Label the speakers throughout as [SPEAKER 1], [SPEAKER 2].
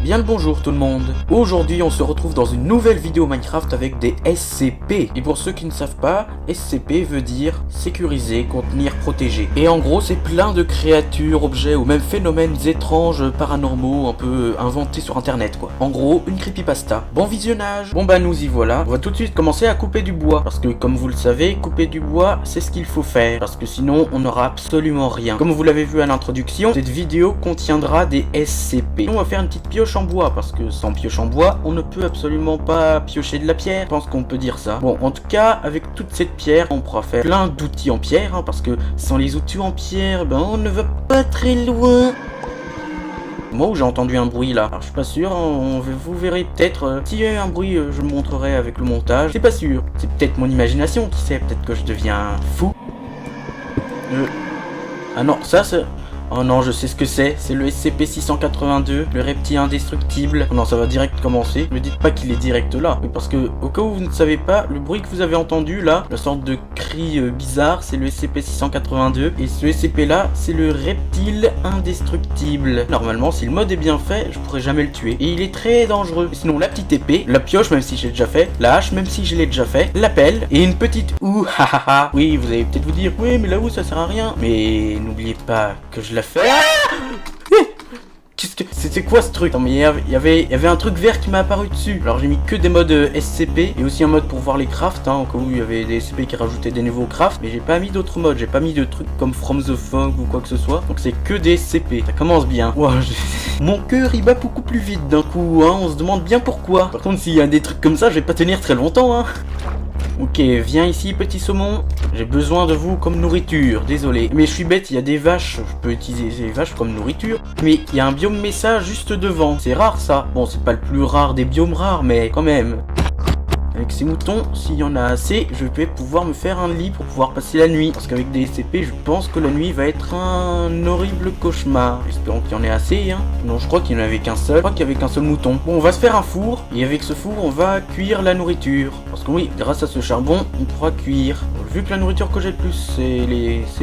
[SPEAKER 1] Bien le bonjour tout le monde. Aujourd'hui on se retrouve dans une nouvelle vidéo Minecraft avec des SCP. Et pour ceux qui ne savent pas, SCP veut dire sécuriser, contenir, protéger. Et en gros c'est plein de créatures, objets ou même phénomènes étranges, paranormaux, un peu inventés sur internet quoi. En gros, une creepypasta. Bon visionnage. Bon bah nous y voilà. On va tout de suite commencer à couper du bois. Parce que comme vous le savez, couper du bois c'est ce qu'il faut faire. Parce que sinon on n'aura absolument rien. Comme vous l'avez vu à l'introduction, cette vidéo contiendra des SCP. On va faire une petite pioche en bois, parce que sans pioche en bois, on ne peut absolument pas piocher de la pierre. Je pense qu'on peut dire ça. Bon, en tout cas, avec toute cette pierre, on pourra faire plein d'outils en pierre, hein, parce que sans les outils en pierre, ben on ne va pas très loin. Moi où j'ai entendu un bruit là, alors je suis pas sûr, hein, vous verrez peut-être, s'il y a eu un bruit je le montrerai avec le montage, c'est pas sûr, c'est peut-être mon imagination, qui sait, peut-être que je deviens fou. Ah non, ça c'est... Oh non, je sais ce que c'est le SCP-682, le reptile indestructible. Oh non, ça va direct commencer. Me dites pas qu'il est direct là. Oui, parce que, au cas où vous ne savez pas, le bruit que vous avez entendu là, la sorte de cri bizarre, c'est le SCP-682. Et ce SCP là, c'est le reptile indestructible. Normalement, si le mode est bien fait, je pourrais jamais le tuer. Et il est très dangereux. Sinon, la petite épée, la pioche, même si j'ai déjà fait, la hache, même si je l'ai déjà fait, la pelle, et une petite houe, hahaha. Oui, vous allez peut-être vous dire, oui, mais la houe, ça sert à rien. Mais n'oubliez pas que je la fais. Qu'est-ce que... C'était quoi ce truc? Non mais il y avait un truc vert qui m'est apparu dessus. Alors j'ai mis que des modes SCP et aussi un mode pour voir les crafts, hein, au cas où il y avait des SCP qui rajoutaient des nouveaux crafts. Mais j'ai pas mis d'autres modes, j'ai pas mis de trucs comme From the Fog ou quoi que ce soit. Donc c'est que des SCP. Ça commence bien. Wow, mon cœur il bat beaucoup plus vite d'un coup, hein. On se demande bien pourquoi. Par contre s'il y a des trucs comme ça, je vais pas tenir très longtemps, hein. Ok, viens ici petit saumon, j'ai besoin de vous comme nourriture, désolé. Mais je suis bête, il y a des vaches, je peux utiliser ces vaches comme nourriture. Mais il y a un biome message juste devant, c'est rare ça. Bon, c'est pas le plus rare des biomes rares, mais quand même. Avec ces moutons, s'il y en a assez, je vais pouvoir me faire un lit pour pouvoir passer la nuit. Parce qu'avec des SCP, je pense que la nuit va être un horrible cauchemar. Espérons qu'il y en ait assez, hein. Non, je crois qu'il n'y en avait qu'un seul. Je crois qu'il y avait qu'un seul mouton. Bon, on va se faire un four. Et avec ce four, on va cuire la nourriture. Parce que oui, grâce à ce charbon, on pourra cuire. Bon, vu que la nourriture que j'ai le plus, c'est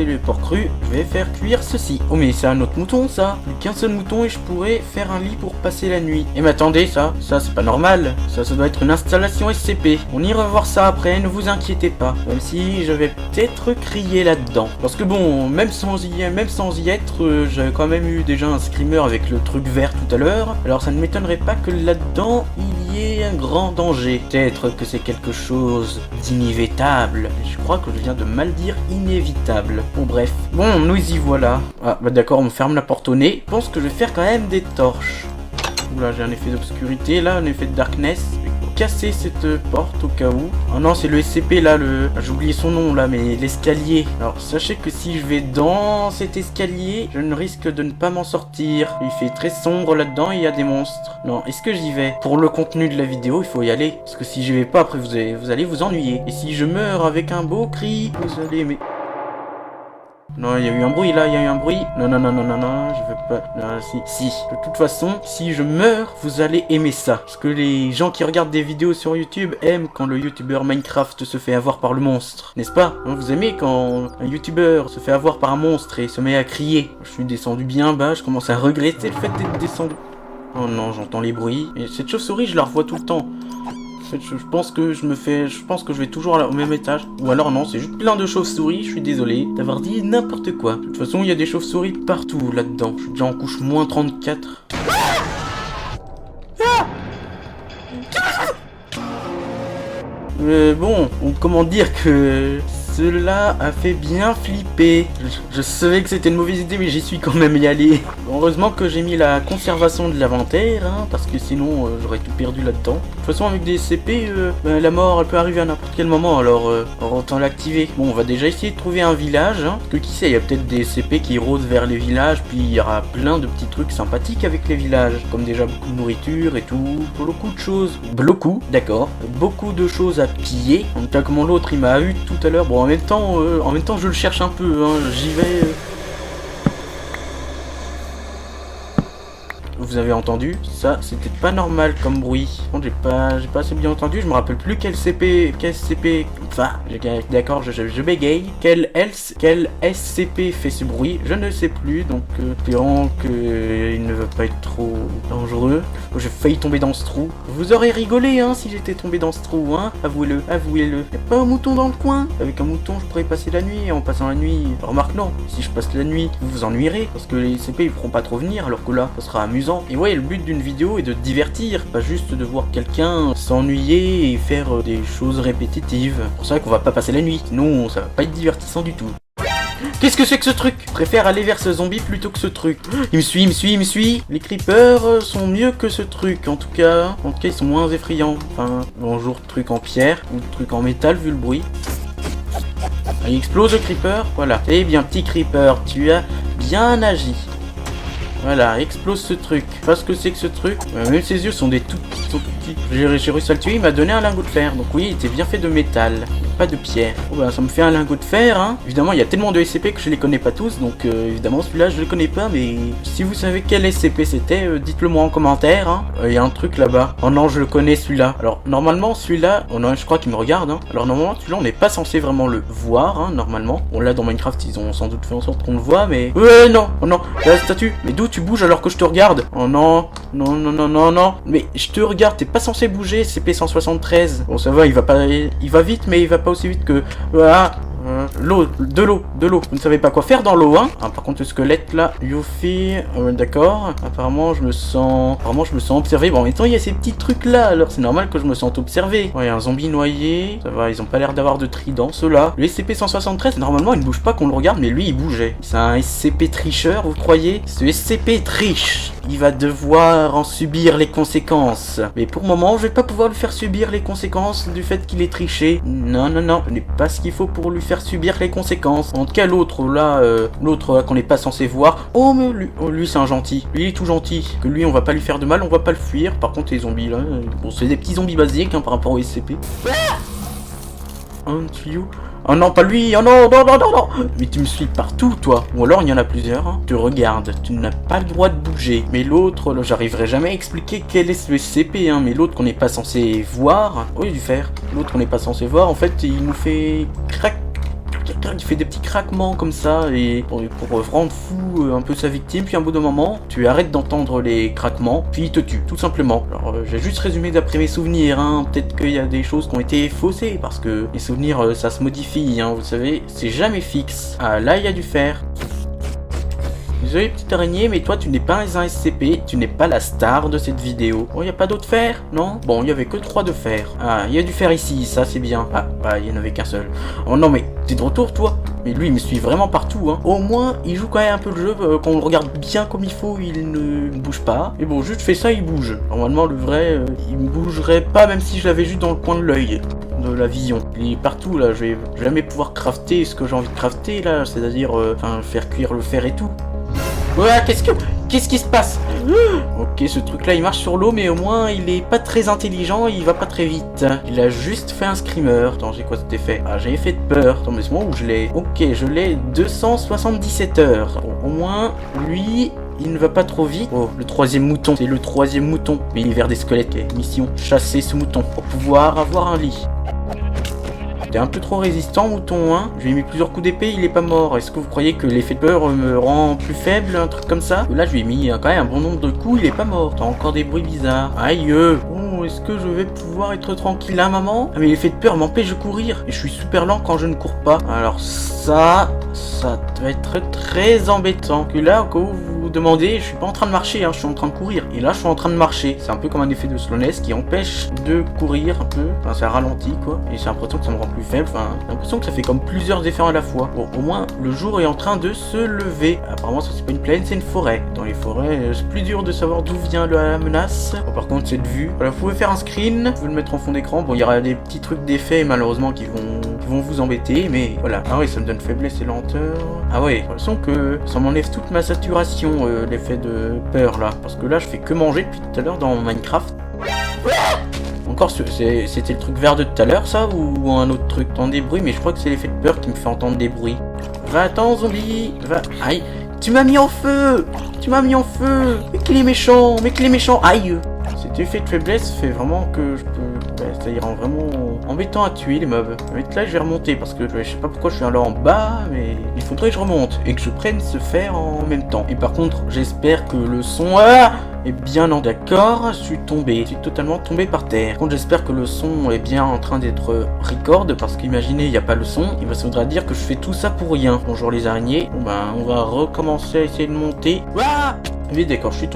[SPEAKER 1] les porcs crus, je vais faire cuire ceci. Oh, mais c'est un autre mouton, ça. Plus qu'un seul mouton et je pourrais faire un lit pour passer la nuit. Et mais attendez, ça c'est pas normal. Ça doit être une installation SCP. On ira voir ça après, ne vous inquiétez pas. Même si je vais peut-être crier là-dedans. Parce que bon, même sans y être, j'avais quand même eu déjà un screamer avec le truc vert tout à l'heure. Alors ça ne m'étonnerait pas que là-dedans, il y ait un grand danger. Peut-être que c'est quelque chose d'inévitable. Je crois que je viens de mal dire inévitable. Bon bref. Bon, nous y voilà. Ah bah d'accord, on ferme la porte au nez. Je pense que je vais faire quand même des torches. Oula, j'ai un effet d'obscurité là, un effet de darkness. Casser cette porte au cas où. Oh non, c'est le SCP là, j'ai oublié son nom là, mais l'escalier. Alors sachez que si je vais dans cet escalier, je ne risque de ne pas m'en sortir. Il fait très sombre là-dedans et il y a des monstres. Non, est-ce que j'y vais? Pour le contenu de la vidéo, il faut y aller. Parce que si j'y vais pas, après vous allez vous ennuyer. Et si je meurs avec un beau cri, vous allez mais... Non, il y a eu un bruit là, il y a eu un bruit. Non, je veux pas. Non, si. De toute façon, si je meurs, vous allez aimer ça. Parce que les gens qui regardent des vidéos sur YouTube aiment quand le youtubeur Minecraft se fait avoir par le monstre. N'est-ce pas? Vous aimez quand un youtubeur se fait avoir par un monstre et se met à crier? Je suis descendu bien bas, je commence à regretter le fait d'être descendu. Oh non, j'entends les bruits. Et cette chauve-souris, je la revois tout le temps. En fait, je pense que je vais toujours au même étage. Ou alors non, c'est juste plein de chauves-souris, je suis désolé d'avoir dit n'importe quoi. De toute façon, il y a des chauves-souris partout là-dedans. Je suis déjà en couche moins 34. Bon, comment dire que... Cela a fait bien flipper. Je savais que c'était une mauvaise idée, mais j'y suis quand même y allé. Heureusement que j'ai mis la conservation de l'inventaire, hein, parce que sinon j'aurais tout perdu là-dedans. De toute façon, avec des SCP, la mort elle peut arriver à n'importe quel moment, alors autant l'activer. Bon, on va déjà essayer de trouver un village, hein, parce que qui sait, il y a peut-être des SCP qui rôdent vers les villages, puis il y aura plein de petits trucs sympathiques avec les villages, comme déjà beaucoup de nourriture et tout, beaucoup de choses. D'accord. Beaucoup de choses à piller. En tout cas, comme l'autre il m'a eu tout à l'heure. Bon, en même temps, je le cherche un peu, hein, j'y vais. vous avez entendu, ça c'était pas normal comme bruit. Bon, j'ai pas assez bien entendu, je me rappelle plus quel SCP, enfin, d'accord, je bégaye. Quel SCP fait ce bruit, je ne sais plus, donc espérons qu'il ne va pas être trop dangereux. J'ai failli tomber dans ce trou. Vous aurez rigolé, hein, si j'étais tombé dans ce trou, hein, avouez-le. Y'a pas un mouton dans le coin? Avec un mouton, je pourrais passer la nuit, en passant la nuit. Remarque, non, si je passe la nuit, vous vous ennuierez, parce que les SCP ils feront pas trop venir, alors que là, ça sera amusant. Et ouais, le but d'une vidéo est de divertir, pas juste de voir quelqu'un s'ennuyer et faire des choses répétitives. C'est pour ça qu'on va pas passer la nuit, sinon ça va pas être divertissant du tout. Qu'est-ce que c'est que ce truc? Je préfère aller vers ce zombie plutôt que ce truc. Il me suit. Les creepers sont mieux que ce truc, en tout cas. En tout cas, ils sont moins effrayants. Enfin, bonjour, truc en pierre ou truc en métal vu le bruit. Il explose le creeper, voilà. Eh bien, petit creeper, tu as bien agi. Voilà, explose ce truc. Je sais pas ce que c'est que ce truc. Même ses yeux sont des tout petits. J'ai réussi à le tuer, il m'a donné un lingot de fer. Donc oui, il était bien fait de métal, pas de pierre. Oh bah ça me fait un lingot de fer, hein. Évidemment, il y a tellement de SCP que je les connais pas tous. Donc évidemment, celui-là, je le connais pas. Mais si vous savez quel SCP c'était, dites-le moi en commentaire, hein. Il y a un truc là-bas. Oh non, je le connais celui-là. Alors normalement, celui-là, oh non, je crois qu'il me regarde, hein. Alors normalement, celui-là, on n'est pas censé vraiment le voir, hein, normalement. Bon là, dans Minecraft, ils ont sans doute fait en sorte qu'on le voit, mais... non, oh non, la statue. Mais d'où tu bouges alors que je te regarde? Oh non, non. Mais je te regarde, t'es pas censé bouger, CP173. Bon, ça va, il va vite, mais il va pas aussi vite que... Voilà. De l'eau. Vous ne savez pas quoi faire dans l'eau, hein. Par contre, le squelette, là, Yuffie, d'accord. Apparemment, je me sens observé. Bon, en même temps, il y a ces petits trucs-là, alors c'est normal que je me sente observé. Ouais, un zombie noyé. Ça va, ils ont pas l'air d'avoir de trident, ceux-là. Le SCP-173, normalement, il ne bouge pas qu'on le regarde, mais lui, il bougeait. C'est un SCP tricheur, vous croyez? Ce SCP triche. Il va devoir en subir les conséquences. Mais pour le moment, je vais pas pouvoir lui faire subir les conséquences du fait qu'il est triché. Non. Ce n'est pas ce qu'il faut pour lui faire subir les conséquences. En tout cas, l'autre là qu'on n'est pas censé voir. Oh, mais lui c'est un gentil. Lui, il est tout gentil. Que lui, on va pas lui faire de mal, on va pas le fuir. Par contre, les zombies là, bon, c'est des petits zombies basiques, hein, par rapport au SCP. Un tuyau. Oh non, pas lui. Oh non. Mais tu me suis partout, toi. Ou alors, il y en a plusieurs. Hein. Tu regardes. Tu n'as pas le droit de bouger. Mais l'autre, là, j'arriverai jamais à expliquer quel est ce SCP. Hein. Mais l'autre qu'on n'est pas censé voir. Oui, du fer. L'autre qu'on n'est pas censé voir, en fait, il nous fait crac. Il fait des petits craquements comme ça et pour rendre fou un peu sa victime, puis un bout de moment, tu arrêtes d'entendre les craquements, puis il te tue, tout simplement. Alors j'ai juste résumé d'après mes souvenirs, hein. Peut-être qu'il y a des choses qui ont été faussées, parce que les souvenirs ça se modifie, hein, vous savez, c'est jamais fixe. Ah là il y a du fer. Désolé petite araignée, mais toi tu n'es pas un SCP, tu n'es pas la star de cette vidéo. Oh, y a pas d'autre fer, non? Bon, il y avait que 3 de fer. Ah, il y a du fer ici, ça c'est bien. Ah, bah il y en avait qu'un seul. Oh non mais, t'es de retour toi? Mais lui il me suit vraiment partout, hein. Au moins, il joue quand même un peu le jeu, quand on le regarde bien comme il faut, il ne bouge pas. Mais bon, juste fais ça, il bouge. Normalement, le vrai, il ne bougerait pas même si je l'avais juste dans le coin de l'œil. De la vision. Il est partout là, je vais jamais pouvoir crafter ce que j'ai envie de crafter là, c'est-à-dire, faire cuire le fer et tout. Ouais, qu'est-ce qui se passe? Ok, ce truc là il marche sur l'eau, mais au moins il est pas très intelligent, il va pas très vite. Il a juste fait un screamer. Attends, j'ai quoi cet effet? Ah, j'ai fait de peur. Attends, mais c'est moi où je l'ai? Ok, je l'ai 277 heures. Bon, au moins, lui, il ne va pas trop vite. Oh, le 3e mouton. C'est le 3e mouton. Mais il est vers des squelettes. Mission, chasser ce mouton pour pouvoir avoir un lit. T'es un peu trop résistant, mouton, hein. Je lui ai mis plusieurs coups d'épée, il est pas mort. Est-ce que vous croyez que l'effet de peur me rend plus faible, un truc comme ça? Là, je lui ai mis quand même un bon nombre de coups, il est pas mort. T'as encore des bruits bizarres. Aïe. Oh, est-ce que je vais pouvoir être tranquille là, maman? Ah, mais l'effet de peur m'empêche de courir. Et je suis super lent quand je ne cours pas. Alors ça va être très embêtant. Que là, quand vous vous demandez, je suis pas en train de marcher, hein, je suis en train de courir. Et là, je suis en train de marcher. C'est un peu comme un effet de slowness qui empêche de courir un peu. Enfin, ça ralentit, quoi. Et j'ai l'impression que ça me rend plus faible. Enfin, j'ai l'impression que ça fait comme plusieurs effets à la fois. Bon, au moins, le jour est en train de se lever. Apparemment, ça c'est pas une plaine, c'est une forêt. Dans les forêts, c'est plus dur de savoir d'où vient la menace. Bon, par contre, cette vue. Voilà, vous pouvez faire un screen, vous pouvez le mettre en fond d'écran. Bon, il y aura des petits trucs d'effets, malheureusement, qui vont vous embêter. Mais voilà. Ah oui, ça me donne faiblesse et lenteur. Ah ouais, j'ai l'impression que ça m'enlève toute ma saturation, l'effet de peur là. Parce que là, je fais que manger depuis tout à l'heure dans Minecraft. Encore, c'était le truc vert de tout à l'heure, ça, ou un autre truc? T'entends des bruits, mais je crois que c'est l'effet de peur qui me fait entendre des bruits. Va-t'en, zombie! Va! Aïe! Tu m'as mis en feu! Tu m'as mis en feu! Mais qu'il est méchant! Mais qu'il est méchant! Aïe! Cet effet de faiblesse fait vraiment que je peux... Ouais, ça ira vraiment embêtant à tuer les mobs. Mais là, je vais remonter parce que je sais pas pourquoi je suis là en bas, mais il faudrait que je remonte et que je prenne ce fer en même temps. Et par contre, j'espère que le son... est bien en d'accord, je suis totalement tombé par terre. Par contre, j'espère que le son est bien en train d'être record, parce qu'imaginez, il n'y a pas le son, il faudra dire que je fais tout ça pour rien. Bonjour les araignées. Bon ben, on va recommencer à essayer de monter. Oui, d'accord, je suis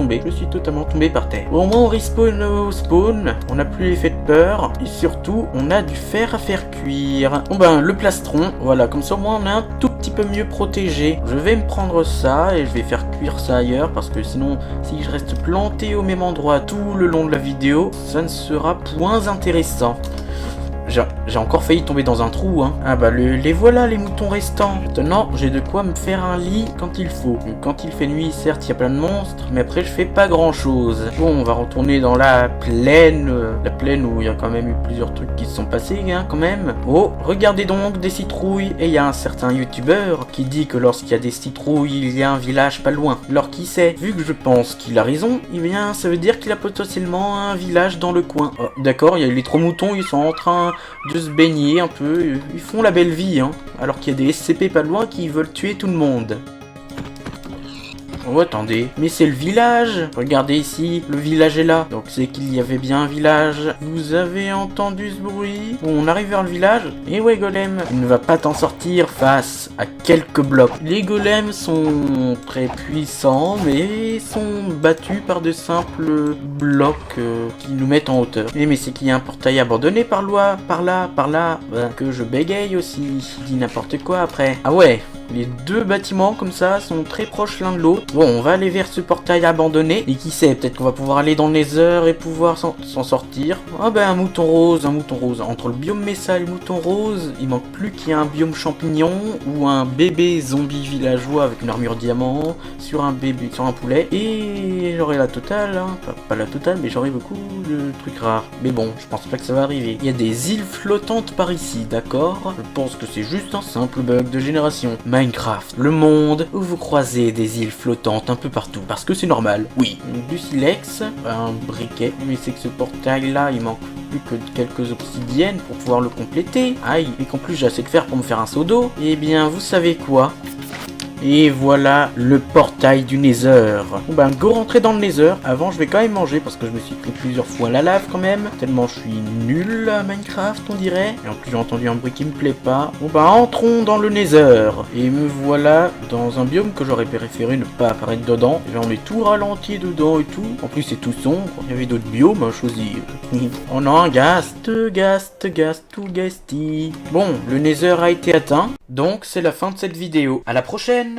[SPEAKER 1] totalement tombé par terre. Au moins, on respawn au spawn, on n'a plus l'effet de peur, et surtout, on a du fer à faire cuire. Bon ben, le plastron, voilà, comme ça au moins on est un tout petit peu mieux protégé. Je vais me prendre ça, et je vais faire cuire ça ailleurs, parce que sinon, si je reste planté au même endroit tout le long de la vidéo, ça ne sera point intéressant. J'ai encore failli tomber dans un trou, hein. Ah bah les voilà les moutons restants. Maintenant, j'ai de quoi me faire un lit quand il faut. Quand il fait nuit, certes, il y a plein de monstres, mais après je fais pas grand chose. Bon, on va retourner dans la plaine où il y a quand même eu plusieurs trucs qui se sont passés, hein, quand même. Oh, regardez donc des citrouilles. Et il y a un certain youtubeur qui dit que lorsqu'il y a des citrouilles, il y a un village pas loin. Alors qui sait? Vu que je pense qu'il a raison, eh bien ça veut dire qu'il a potentiellement un village dans le coin. Oh, d'accord, il y a les 3 moutons, ils sont en train de se baigner un peu, ils font la belle vie, hein, alors qu'il y a des SCP pas loin qui veulent tuer tout le monde. Oh, attendez, mais c'est le village! Regardez ici, le village est là. Donc c'est qu'il y avait bien un village. Vous avez entendu ce bruit? Bon, on arrive vers le village. Et ouais, golem, il ne va pas t'en sortir face à quelques blocs. Les golems sont très puissants, mais sont battus par de simples blocs qui nous mettent en hauteur. Mais c'est qu'il y a un portail abandonné par là, que je bégaye aussi. Je dis n'importe quoi après. Ah ouais! Les 2 bâtiments comme ça sont très proches l'un de l'autre. Bon, on va aller vers ce portail abandonné. Et qui sait, peut-être qu'on va pouvoir aller dans le Nether et pouvoir s'en sortir. Ah ben un mouton rose, Entre le biome Messa et le mouton rose, il manque plus qu'il y ait un biome champignon ou un bébé zombie villageois avec une armure diamant sur un poulet. Et j'aurai la totale, hein. Enfin, pas la totale, mais j'aurai beaucoup de trucs rares. Mais bon, je pense pas que ça va arriver. Il y a des îles flottantes par ici, d'accord? Je pense que c'est juste un simple bug de génération. Minecraft, le monde où vous croisez des îles flottantes un peu partout, parce que c'est normal, oui. Du silex, un briquet, mais c'est que ce portail là, il manque plus que quelques obsidiennes pour pouvoir le compléter. Aïe, et qu'en plus j'ai assez de fer pour me faire un seau d'eau. Eh bien, vous savez quoi? Et voilà le portail du Nether. Bon ben go rentrer dans le Nether. Avant je vais quand même manger parce que je me suis pris plusieurs fois la lave quand même. Tellement je suis nul à Minecraft on dirait. Et en plus j'ai entendu un bruit qui me plaît pas. Bon ben entrons dans le Nether. Et me voilà dans un biome que j'aurais préféré ne pas apparaître dedans. Et on est tout ralenti dedans et tout. En plus c'est tout sombre. Il y avait d'autres biomes à choisir. Oh non, Ghast, tout Ghasty. Bon, le Nether a été atteint. Donc c'est la fin de cette vidéo. À la prochaine!